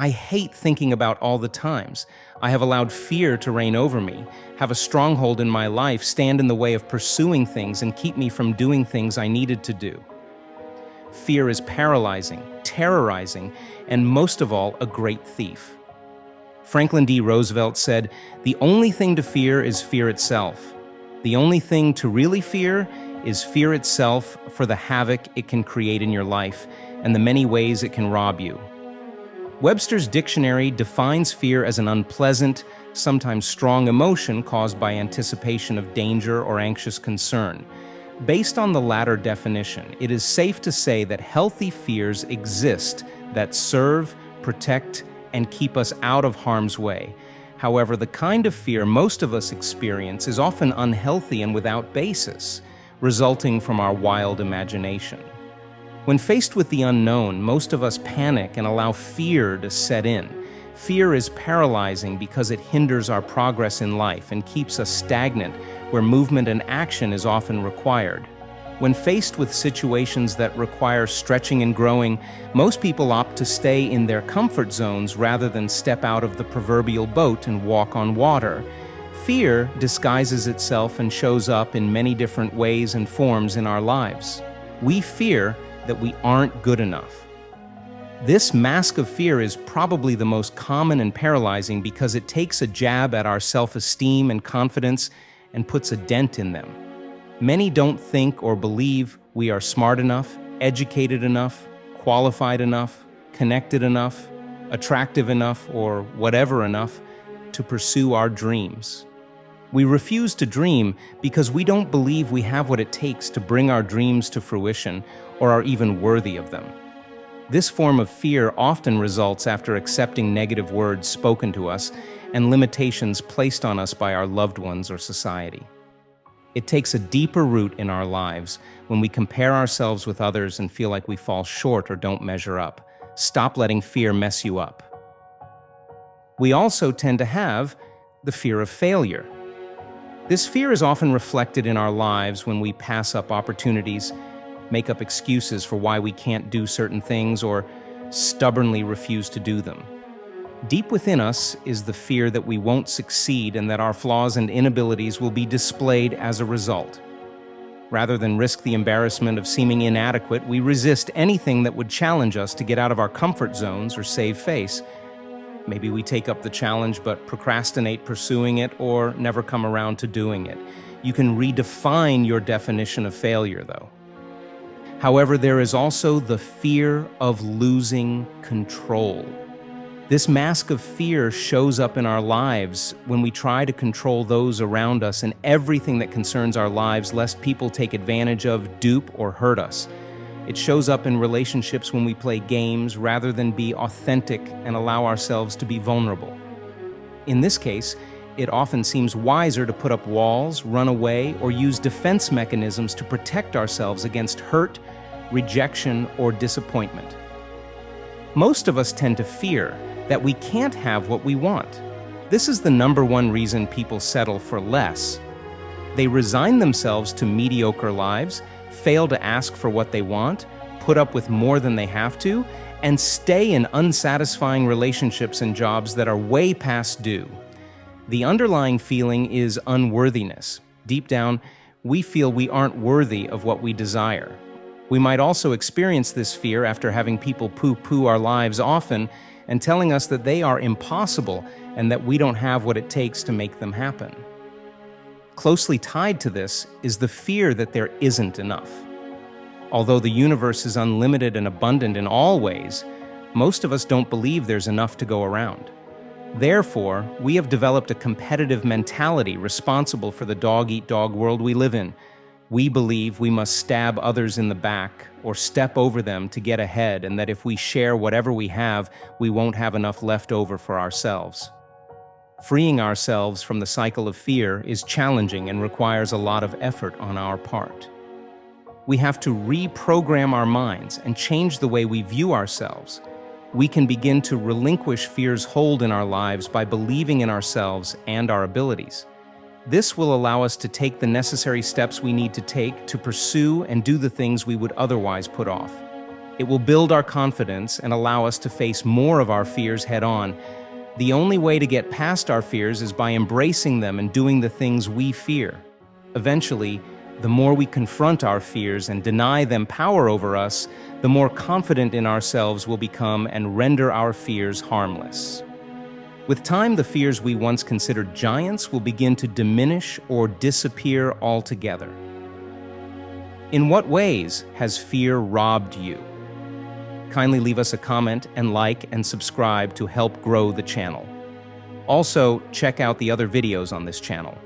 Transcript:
I hate thinking about all the times I have allowed fear to reign over me, have a stronghold in my life, stand in the way of pursuing things, and keep me from doing things I needed to do. Fear is paralyzing, terrorizing, and most of all, a great thief. Franklin D. Roosevelt said, "The only thing to fear is fear itself. The only thing to really fear is fear itself for the havoc it can create in your life and the many ways it can rob you." Webster's dictionary defines fear as an unpleasant, sometimes strong emotion caused by anticipation of danger or anxious concern. Based on the latter definition, it is safe to say that healthy fears exist that serve, protect, and keep us out of harm's way. However, the kind of fear most of us experience is often unhealthy and without basis, resulting from our wild imagination. When faced with the unknown, most of us panic and allow fear to set in. Fear is paralyzing because it hinders our progress in life and keeps us stagnant, where movement and action is often required. When faced with situations that require stretching and growing, most people opt to stay in their comfort zones rather than step out of the proverbial boat and walk on water. Fear disguises itself and shows up in many different ways and forms in our lives. We fear that we aren't good enough. This mask of fear is probably the most common and paralyzing because it takes a jab at our self-esteem and confidence and puts a dent in them. Many don't think or believe we are smart enough, educated enough, qualified enough, connected enough, attractive enough, or whatever enough to pursue our dreams. We refuse to dream because we don't believe we have what it takes to bring our dreams to fruition or are even worthy of them. This form of fear often results after accepting negative words spoken to us and limitations placed on us by our loved ones or society. It takes a deeper root in our lives when we compare ourselves with others and feel like we fall short or don't measure up. Stop letting fear mess you up. We also tend to have the fear of failure. This fear is often reflected in our lives when we pass up opportunities, make up excuses for why we can't do certain things, or stubbornly refuse to do them. Deep within us is the fear that we won't succeed and that our flaws and inabilities will be displayed as a result. Rather than risk the embarrassment of seeming inadequate, we resist anything that would challenge us to get out of our comfort zones or save face. Maybe we take up the challenge but procrastinate pursuing it or never come around to doing it. You can redefine your definition of failure, though. However, there is also the fear of losing control. This mask of fear shows up in our lives when we try to control those around us and everything that concerns our lives, lest people take advantage of, dupe, or hurt us. It shows up in relationships when we play games rather than be authentic and allow ourselves to be vulnerable. In this case, it often seems wiser to put up walls, run away, or use defense mechanisms to protect ourselves against hurt, rejection, or disappointment. Most of us tend to fear that we can't have what we want. This is the number one reason people settle for less. They resign themselves to mediocre lives, fail to ask for what they want, put up with more than they have to, and stay in unsatisfying relationships and jobs that are way past due. The underlying feeling is unworthiness. Deep down, we feel we aren't worthy of what we desire. We might also experience this fear after having people poo-poo our lives often and telling us that they are impossible and that we don't have what it takes to make them happen. Closely tied to this is the fear that there isn't enough. Although the universe is unlimited and abundant in all ways, most of us don't believe there's enough to go around. Therefore, we have developed a competitive mentality responsible for the dog-eat-dog world we live in. We believe we must stab others in the back or step over them to get ahead, and that if we share whatever we have, we won't have enough left over for ourselves. Freeing ourselves from the cycle of fear is challenging and requires a lot of effort on our part. We have to reprogram our minds and change the way we view ourselves. We can begin to relinquish fear's hold in our lives by believing in ourselves and our abilities. This will allow us to take the necessary steps we need to take to pursue and do the things we would otherwise put off. It will build our confidence and allow us to face more of our fears head-on. The only way to get past our fears is by embracing them and doing the things we fear. Eventually, the more we confront our fears and deny them power over us, the more confident in ourselves we'll become and render our fears harmless. With time, the fears we once considered giants will begin to diminish or disappear altogether. In what ways has fear robbed you? Kindly leave us a comment and like and subscribe to help grow the channel. Also, check out the other videos on this channel.